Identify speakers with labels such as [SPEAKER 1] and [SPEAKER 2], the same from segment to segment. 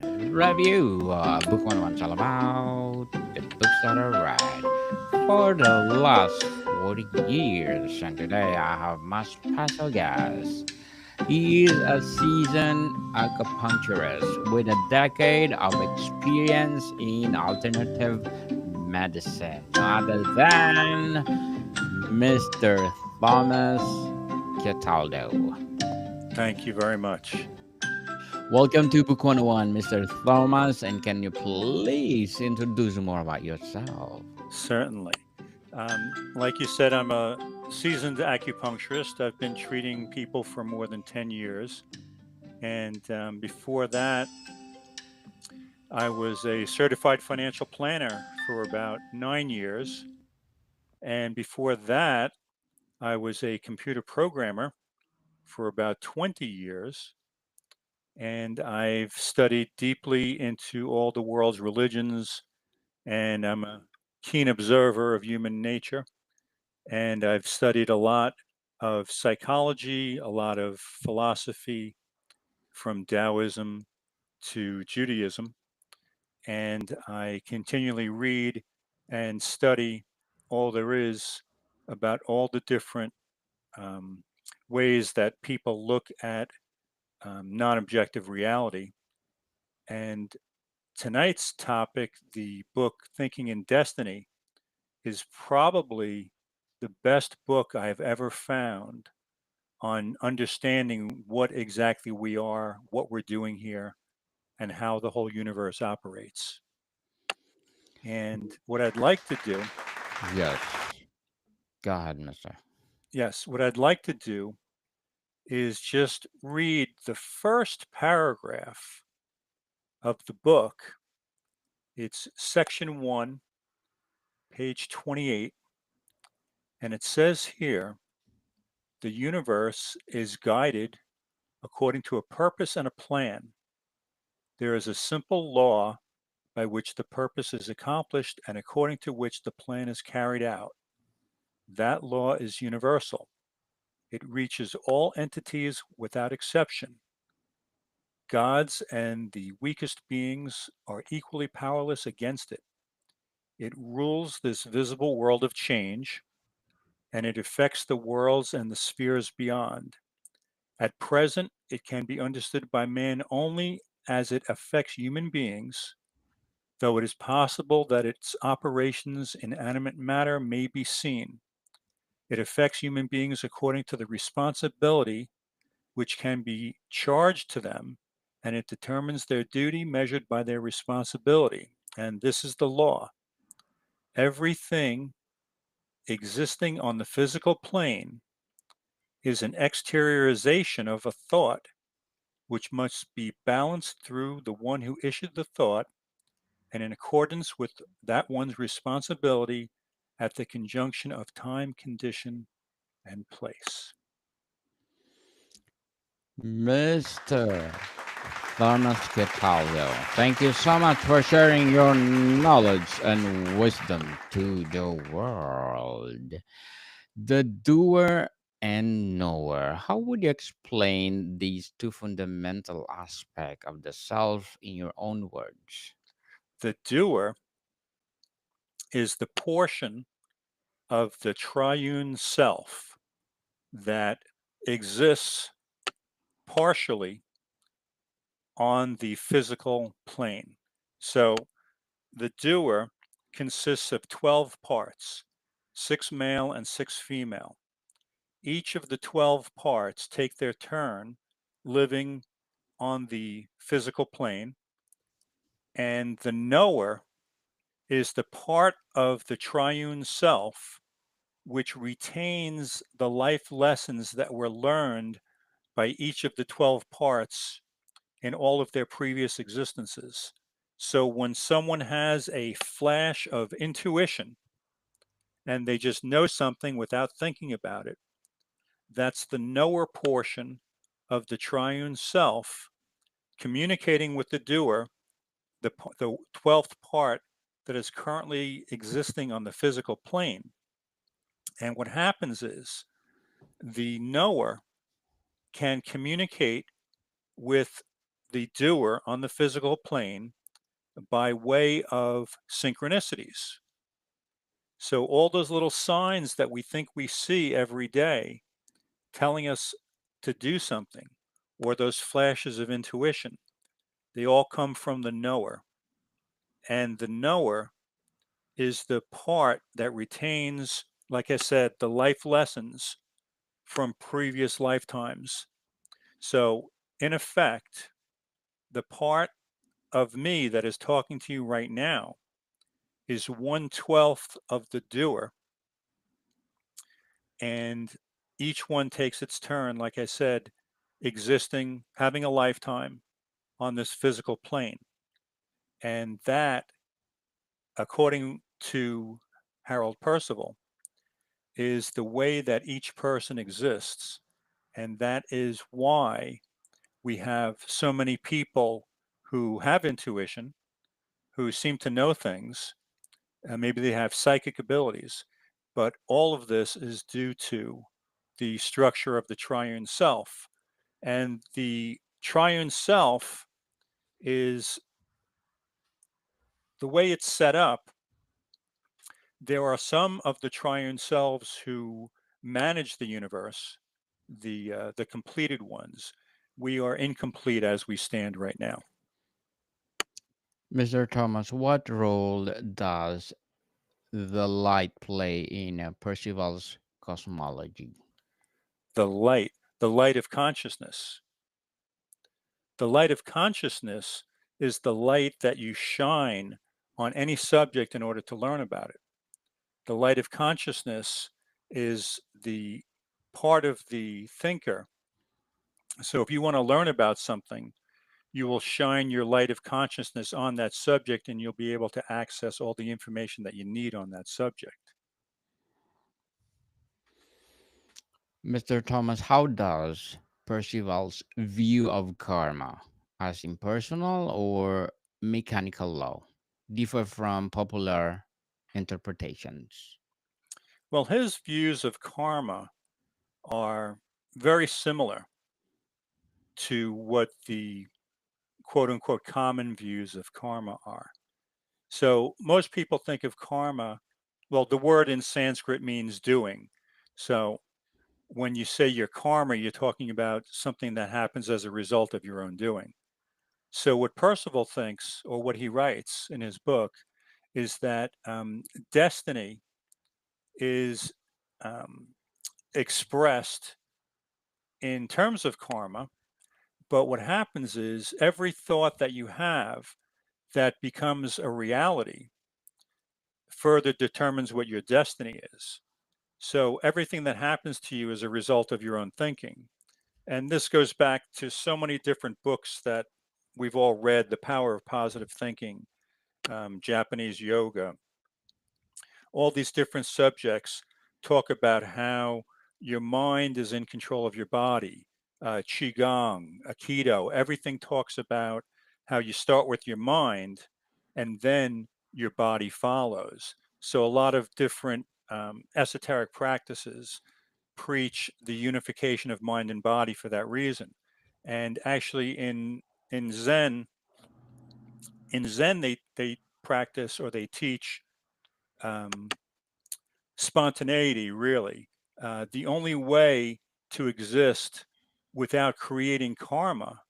[SPEAKER 1] Review Book 101's all about the books that are read for the last 40 years. And today I have my special guest. He is a seasoned acupuncturist with a decade of experience in alternative medicine. No other than Mr. Thomas Cataldo.
[SPEAKER 2] Thank you very much.
[SPEAKER 1] Welcome to Book 101, Mr. Thomas. And can you please introduce more about yourself?
[SPEAKER 2] Certainly. Like you said, I'm a seasoned acupuncturist. I've been treating people for more than 10 years. And before that, I was a certified financial planner for about 9 years. And before that, I was a computer programmer for about 20 years. And I've studied deeply into all the world's religions, and I'm a keen observer of human nature. And I've studied a lot of psychology, a lot of philosophy from Taoism to Judaism. And I continually read and study all there is about all the different um, ways that people look at non objective reality. And tonight's topic, the book Thinking in Destiny, is probably the best book I have ever found on understanding what exactly we are, what we're doing here, and how the whole universe operates. And what I'd like to do,
[SPEAKER 1] Yes. Go ahead, mister.
[SPEAKER 2] yes, what I'd like to do is just read the first paragraph of the book. It's section 1, page 28, and it says here the universe is guided according to a purpose and a plan. There is a simple law by which the purpose is accomplished and according to which the plan is carried out. That law is universal. It reaches all entities without exception. Gods and the weakest beings are equally powerless against it. It rules this visible world of change, and it affects the worlds and the spheres beyond. At present, it can be understood by man only as it affects human beings, though it is possible that its operations in animate matter may be seen. It affects human beings according to the responsibility which can be charged to them, and it determines their duty measured by their responsibility. And this is the law. Everything existing on the physical plane is an exteriorization of a thought which must be balanced through the one who issued the thought and in accordance with that one's responsibility at the conjunction of time, condition, and place.
[SPEAKER 1] Mr. Thomas Cataldo, thank you so much for sharing your knowledge and wisdom to the world. The doer and knower. How would you explain these two fundamental aspects of the self in your own words?
[SPEAKER 2] The doer is the portion of the triune self that exists partially on the physical plane. So the doer consists of 12 parts, 6 male and 6 female. Each of the 12 parts take their turn living on the physical plane, and the knower is the part of the triune self which retains the life lessons that were learned by each of the 12 parts in all of their previous existences. So when someone has a flash of intuition and they just know something without thinking about it, that's the knower portion of the triune self communicating with the doer, the 12th part that is currently existing on the physical plane. And what happens is the knower can communicate with the doer on the physical plane by way of synchronicities. So all those little signs that we think we see every day telling us to do something, or those flashes of intuition, they all come from the knower. And the knower is the part that retains, like I said, the life lessons from previous lifetimes. So, in effect, the part of me that is talking to you right now is 1/12 of the doer, and each one takes its turn, like I said, existing, having a lifetime on this physical plane. And that, according to Harold Percival, is the way that each person exists. And that is why we have so many people who have intuition, who seem to know things, maybe they have psychic abilities, but all of this is due to the structure of the triune self. And the triune self is the way it's set up. There are some of the triune selves who manage the universe, the completed ones. We are incomplete as we stand right now.
[SPEAKER 1] Mr. Thomas, what role does the light play in Percival's cosmology?
[SPEAKER 2] The light, the light of consciousness. The light of consciousness is the light that you shine on any subject in order to learn about it. The light of consciousness is the part of the thinker. So if you want to learn about something, you will shine your light of consciousness on that subject and you'll be able to access all the information that you need on that subject.
[SPEAKER 1] Mr. Thomas, how does Percival's view of karma as impersonal or mechanical law differ from popular interpretations?
[SPEAKER 2] Well, his views of karma are very similar to what the quote unquote common views of karma are. So most people think of karma, well, the word in Sanskrit means doing. So when you say your karma, you're talking about something that happens as a result of your own doing. So what Percival thinks, or what he writes in his book, is that destiny is um, expressed in terms of karma. But what happens is every thought that you have that becomes a reality further determines what your destiny is. So everything that happens to you is a result of your own thinking. And this goes back to so many different books that we've all read: The Power of Positive Thinking, Japanese yoga, all these different subjects talk about how your mind is in control of your body. Qigong, Aikido, everything talks about how you start with your mind and then your body follows. So, a lot of different esoteric practices preach the unification of mind and body for that reason. And actually, in Zen, they practice or they teach um, spontaneity, really. The only way to exist without creating karma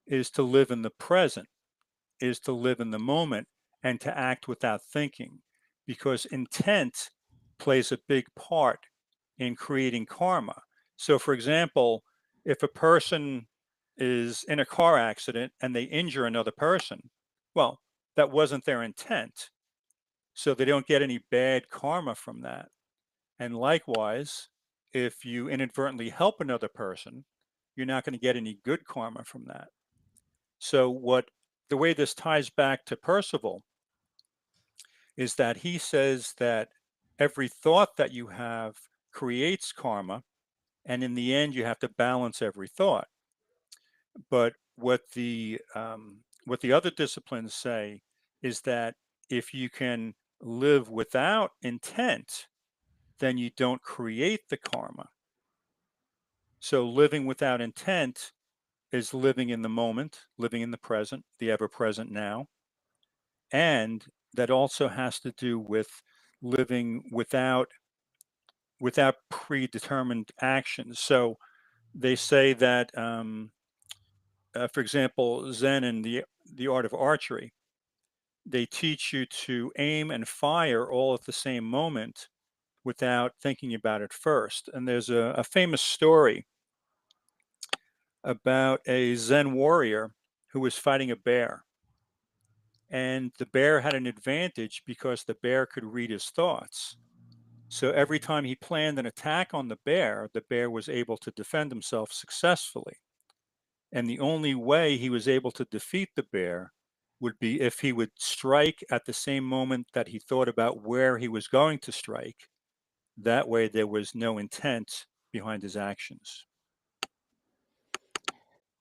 [SPEAKER 2] is to live in the present, is to live in the moment, and to act without thinking, because intent plays a big part in creating karma. So, for example, if a person is in a car accident and they injure another person, well, that wasn't their intent. So they don't get any bad karma from that. And likewise, if you inadvertently help another person, you're not going to get any good karma from that. So what the way this ties back to Percival is that he says that every thought that you have creates karma, and in the end, you have to balance every thought. But what the other disciplines say is that if you can live without intent, then you don't create the karma. So living without intent is living in the moment, living in the present, the ever present now. And that also has to do with living without predetermined actions. So they say that, for example, Zen and the art of archery, they teach you to aim and fire all at the same moment without thinking about it first. And there's a famous story about a Zen warrior who was fighting a bear. And the bear had an advantage because the bear could read his thoughts. So every time he planned an attack on the bear was able to defend himself successfully. And the only way he was able to defeat the bear would be if he would strike at the same moment that he thought about where he was going to strike. That way, there was no intent behind his actions.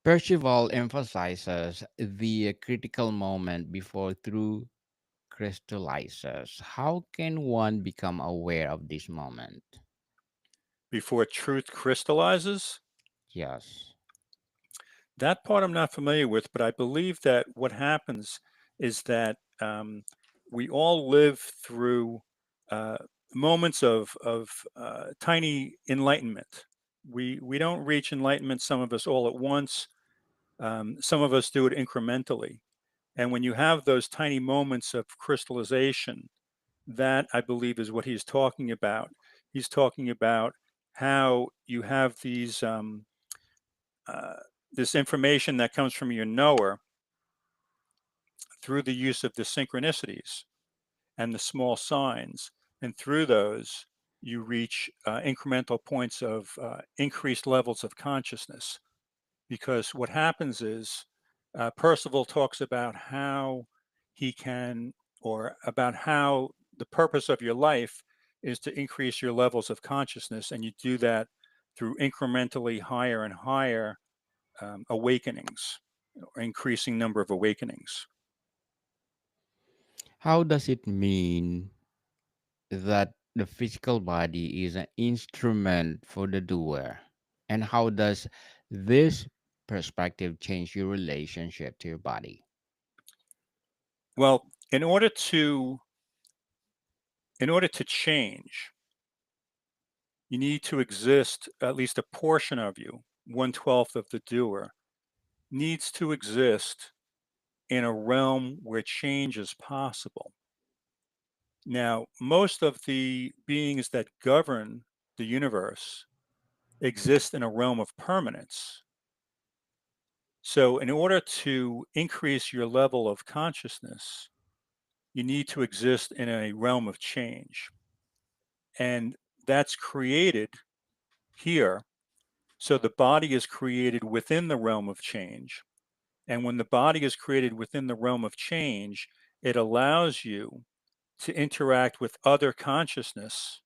[SPEAKER 1] Percival emphasizes the critical moment before truth crystallizes. How can one become aware of this moment?
[SPEAKER 2] Before truth crystallizes,
[SPEAKER 1] Yes.
[SPEAKER 2] that part I'm not familiar with, but I believe that what happens is that we all live through uh, moments of tiny enlightenment. We don't reach enlightenment, some of us all at once. Some of us do it incrementally. And when you have those tiny moments of crystallization, that I believe is what he's talking about. He's talking about how you have uh, this information that comes from your knower through the use of the synchronicities and the small signs. And through those, you reach incremental points of increased levels of consciousness. Because what happens is Percival talks about how he can, or about how the purpose of your life is to increase your levels of consciousness. And you do that through incrementally higher and higher awakenings, or increasing number of awakenings.
[SPEAKER 1] How does it mean that the physical body is an instrument for the doer? And how does this perspective change your relationship to your body?
[SPEAKER 2] Well, in order to change, you need to exist, at least a portion of you, 1/12 of the doer, needs to exist in a realm where change is possible. Now, most of the beings that govern the universe exist in a realm of permanence. So, in order to increase your level of consciousness, you need to exist in a realm of change. And that's created here. So, the body is created within the realm of change. And when the body is created within the realm of change, it allows you to interact with other consciousness.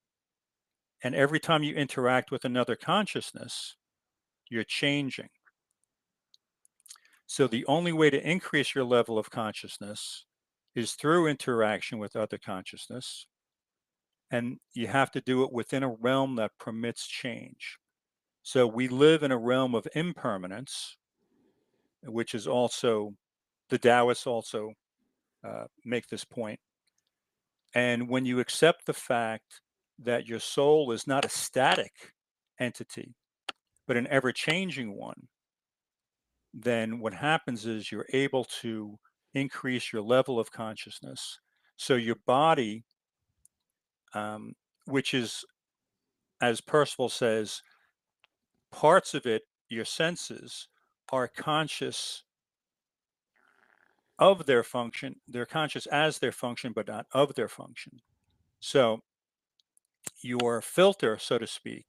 [SPEAKER 2] And every time you interact with another consciousness, you're changing. So the only way to increase your level of consciousness is through interaction with other consciousness. And you have to do it within a realm that permits change. So we live in a realm of impermanence, which is also, the Taoists also make this point. And when you accept the fact that your soul is not a static entity, but an ever changing one, then what happens is you're able to increase your level of consciousness. So your body, um, which is, as Percival says, parts of it, your senses, are conscious of their function. They're conscious as their function, but not of their function. So your filter, so to speak,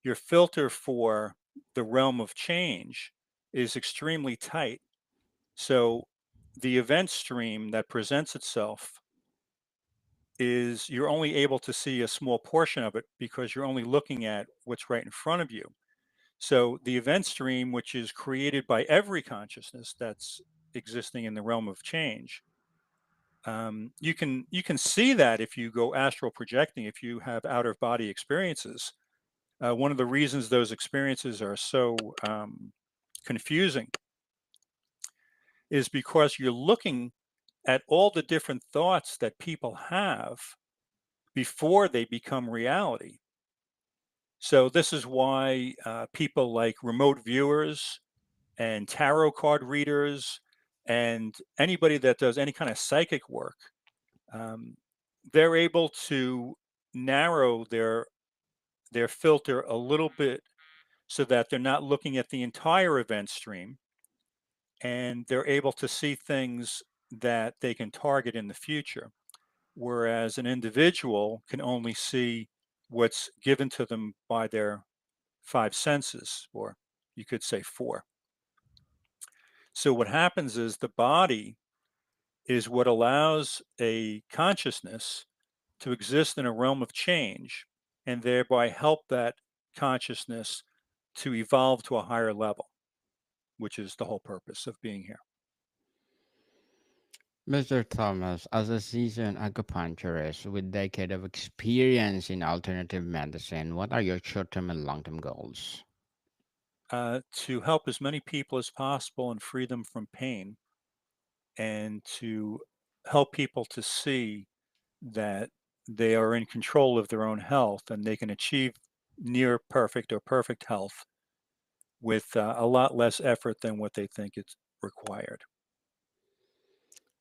[SPEAKER 2] your filter for the realm of change is extremely tight. So the event stream that presents itself is, you're only able to see a small portion of it because you're only looking at what's right in front of you. So the event stream, which is created by every consciousness that's existing in the realm of change, you can see that if you go astral projecting, if you have out of body experiences. One of the reasons those experiences are so confusing is because you're looking at all the different thoughts that people have before they become reality. So this is why people like remote viewers and tarot card readers and anybody that does any kind of psychic work, um, they're able to narrow their filter a little bit so that they're not looking at the entire event stream, and they're able to see things that they can target in the future. Whereas an individual can only see what's given to them by their five senses, or you could say four. So what happens is the body is what allows a consciousness to exist in a realm of change and thereby help that consciousness to evolve to a higher level, which is the whole purpose of being here.
[SPEAKER 1] Mr. Thomas, as a seasoned acupuncturist with decade of experience in alternative medicine, what are your short-term and long-term goals?
[SPEAKER 2] To help as many people as possible and free them from pain, and to help people to see that they are in control of their own health and they can achieve near perfect or perfect health with a lot less effort than what they think is required.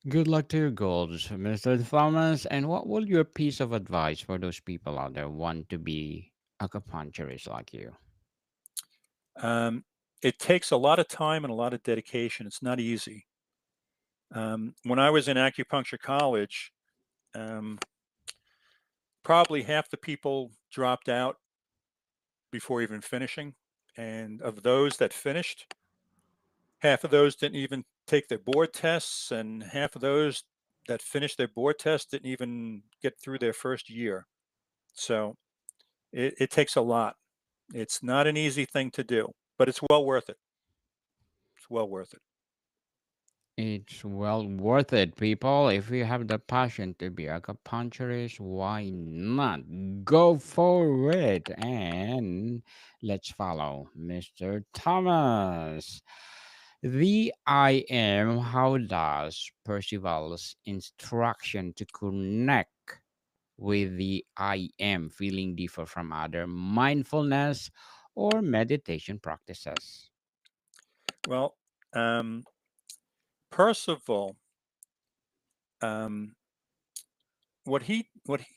[SPEAKER 1] Good luck to your goals, Mr. Thomas. And what will your piece of advice for those people out there want to be acupuncturists like you?
[SPEAKER 2] Um, it takes a lot of time and a lot of dedication. It's not easy. When I was in acupuncture college, um, probably half the people dropped out before even finishing. And of those that finished, half of those didn't even take their board tests, and half of those that finished their board tests didn't even get through their first year. So it takes a lot. It's not an easy thing to do, but it's well worth it. It's well worth it.
[SPEAKER 1] It's well worth it, people. If you have the passion to be acupuncturist, why not? Go for it. And let's follow Mr. Thomas. The I am, how does Percival's instruction to connect with the I am feeling differ from other mindfulness or meditation practices?
[SPEAKER 2] Well, um, Percival, um, what he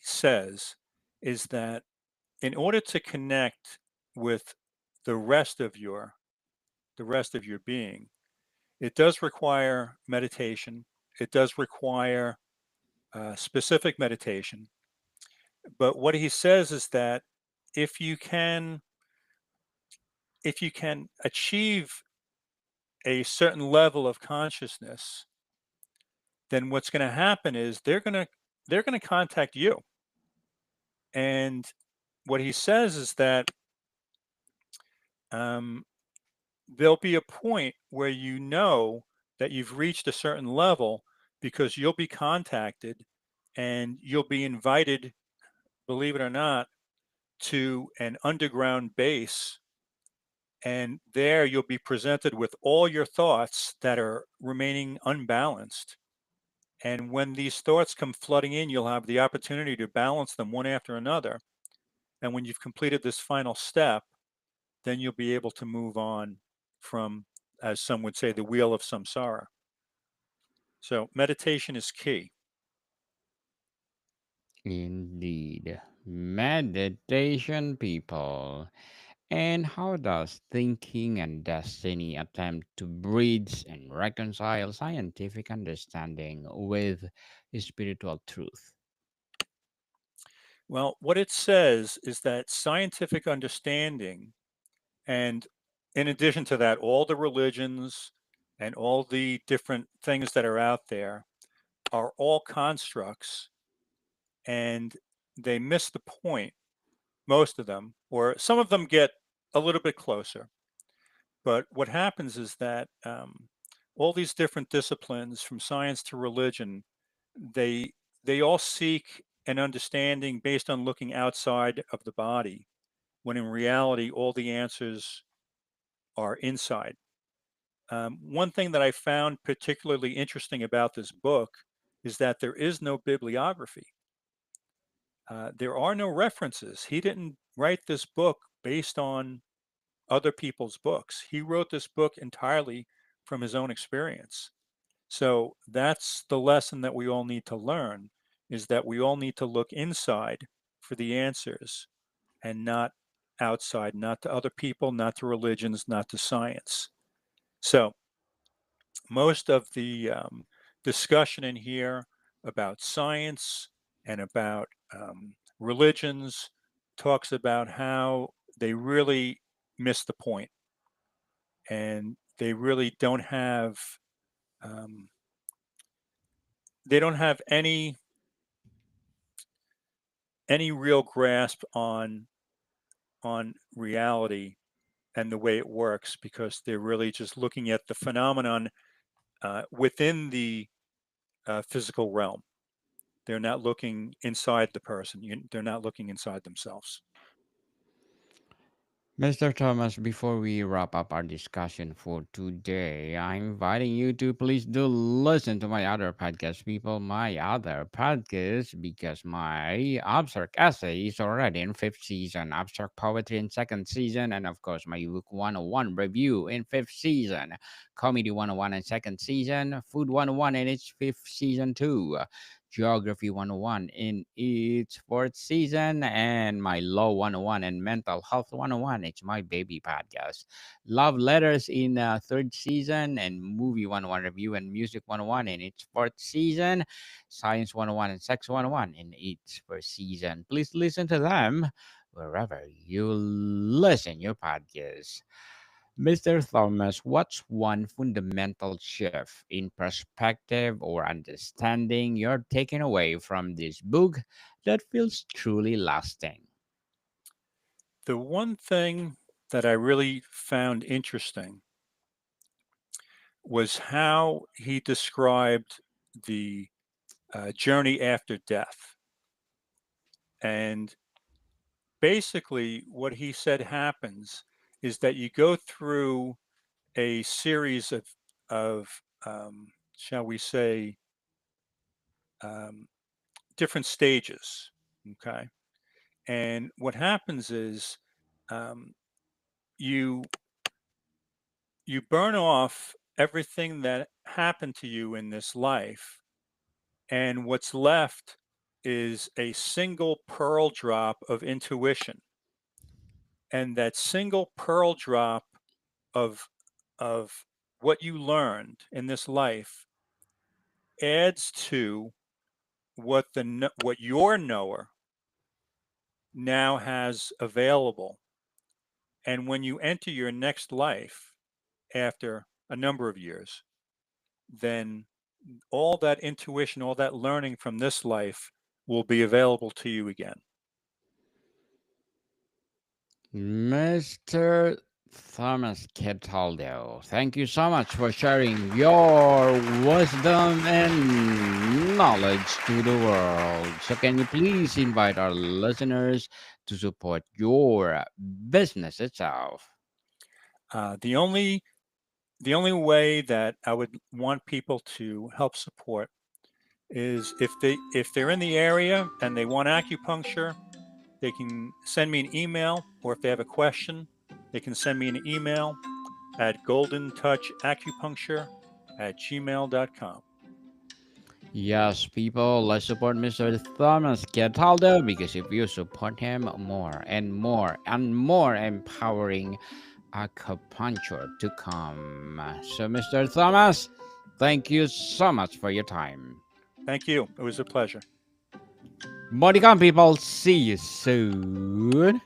[SPEAKER 2] says is that in order to connect with the rest of your the rest of your being, it does require meditation. It does require specific meditation. But what he says is that if you can if you can achieve a certain level of consciousness, then what's going to happen is they're going to contact you. And what he says is that um, there'll be a point where you know that you've reached a certain level because you'll be contacted and you'll be invited, believe it or not, to an underground base. And there you'll be presented with all your thoughts that are remaining unbalanced. And when these thoughts come flooding in, you'll have the opportunity to balance them one after another. And when you've completed this final step, then you'll be able to move on from, as some would say, the wheel of samsara. So meditation is key.
[SPEAKER 1] Indeed. Meditation, people. And how does thinking and destiny attempt to bridge and reconcile scientific understanding with spiritual truth?
[SPEAKER 2] Well, what it says is that scientific understanding, and in addition to that, all the religions and all the different things that are out there are all constructs, and they miss the point, most of them, or some of them get a little bit closer. But what happens is that all these different disciplines, from science to religion, they they all seek an understanding based on looking outside of the body, when in reality all the answers are inside. One thing that I found particularly interesting about this book is that there is no bibliography. There are no references. He didn't write this book based on other people's books. He wrote this book entirely from his own experience. So that's the lesson that we all need to learn, is that we all need to look inside for the answers and not outside, not to other people, not to religions, not to science. So most of the discussion in here about science and about religions talks about how they really miss the point, and they really um, don't have any real grasp on reality and the way it works, because they're really just looking at the phenomenon within the physical realm. They're not looking inside the person. They're not looking inside themselves.
[SPEAKER 1] Mr. Thomas, before we wrap up our discussion for today, I'm inviting you to please do listen to my other podcast, people. My other podcast, because my abstract essay is already in fifth season, abstract poetry in second season, and of course, my book 101 review in fifth season, comedy 101 in second season, food 101 in its fifth season too. Geography 101 in its fourth season, and my Law 101 and Mental Health 101. It's my baby podcast. Love Letters in third season, and Movie 101 Review and Music 101 in its fourth season. Science 101 and Sex 101 in its first season. Please listen to them wherever you listen your podcast. Mr. Thomas, what's one fundamental shift in perspective or understanding you're taking away from this book that feels truly lasting?
[SPEAKER 2] The one thing that I really found interesting was how he described the journey after death. And basically, what he said happens is that you go through a series of shall we say, um, different stages. Okay. And what happens is um, you you burn off everything that happened to you in this life, and what's left is a single pearl drop of intuition. And that single pearl drop of of what you learned in this life adds to what your knower now has available. And when you enter your next life after a number of years, then all that intuition, all that learning from this life will be available to you again.
[SPEAKER 1] Mr. Thomas Cataldo, thank you so much for sharing your wisdom and knowledge to the world. So, can you please invite our listeners to support your business itself?
[SPEAKER 2] The only way that I would want people to help support is if they're in the area and they want acupuncture, they can send me an email, or if they have a question, they can send me an email at goldentouchacupuncture@gmail.com.
[SPEAKER 1] Yes, people, let's support Mr. Thomas Cataldo, because if you support him, more and more and more empowering acupuncture to come. So, Mr. Thomas, thank you so much for your time.
[SPEAKER 2] Thank you. It was a pleasure.
[SPEAKER 1] Bodycom people, see you soon.